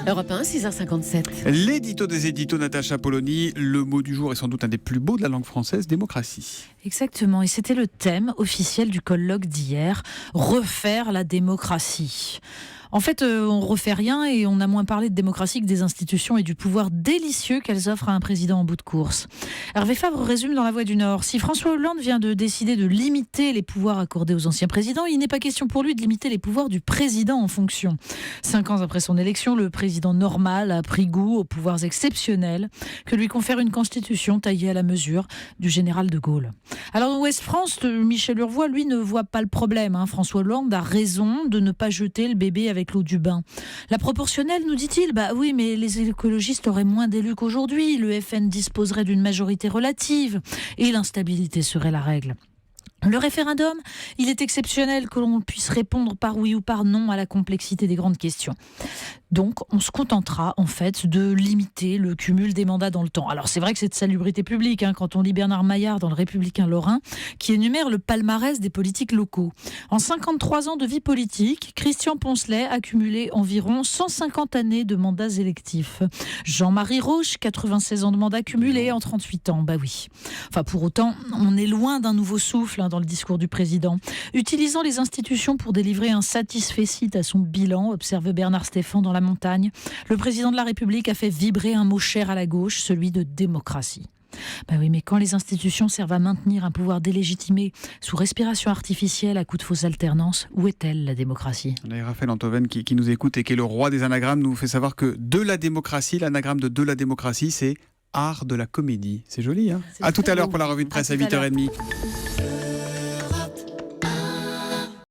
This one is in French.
Europe 1, 6h57. L'édito des éditos, Natacha Polony. Le mot du jour est sans doute un des plus beaux de la langue française, démocratie. Exactement, et c'était le thème officiel du colloque d'hier, refaire la démocratie. En fait, on refait rien et on a moins parlé de démocratie que des institutions et du pouvoir délicieux qu'elles offrent à un président en bout de course. Hervé Favre résume dans La Voix du Nord. Si François Hollande vient de décider de limiter les pouvoirs accordés aux anciens présidents, il n'est pas question pour lui de limiter les pouvoirs du président en fonction. 5 ans après son élection, le président normal a pris goût aux pouvoirs exceptionnels que lui confère une constitution taillée à la mesure du général de Gaulle. Alors, en Ouest-France, Michel Urvois, lui, ne voit pas le problème. François Hollande a raison de ne pas jeter le bébé avec l'eau du bain. La proportionnelle, nous dit-il, oui, mais les écologistes auraient moins d'élus qu'aujourd'hui. Le FN disposerait d'une majorité relative et l'instabilité serait la règle. Le référendum, il est exceptionnel que l'on puisse répondre par oui ou par non à la complexité des grandes questions. Donc, on se contentera, en fait, de limiter le cumul des mandats dans le temps. Alors, c'est vrai que c'est de salubrité publique, quand on lit Bernard Maillard dans Le Républicain Lorrain, qui énumère le palmarès des politiques locaux. En 53 ans de vie politique, Christian Poncelet a cumulé environ 150 années de mandats électifs. Jean-Marie Roche, 96 ans de mandat cumulé en 38 ans. Oui. Enfin, pour autant, on est loin d'un nouveau souffle dans le discours du président. Utilisant les institutions pour délivrer un satisfecit à son bilan, observe Bernard Stéphan dans La Montagne, le président de la République a fait vibrer un mot cher à la gauche, celui de démocratie. Oui, mais quand les institutions servent à maintenir un pouvoir délégitimé sous respiration artificielle à coups de fausse alternance, où est-elle la démocratie ? Raphaël Antoven qui nous écoute et qui est le roi des anagrammes nous fait savoir que de la démocratie, l'anagramme de la démocratie, c'est art de la comédie. C'est joli, À tout à l'heure pour la revue de presse à 8h30.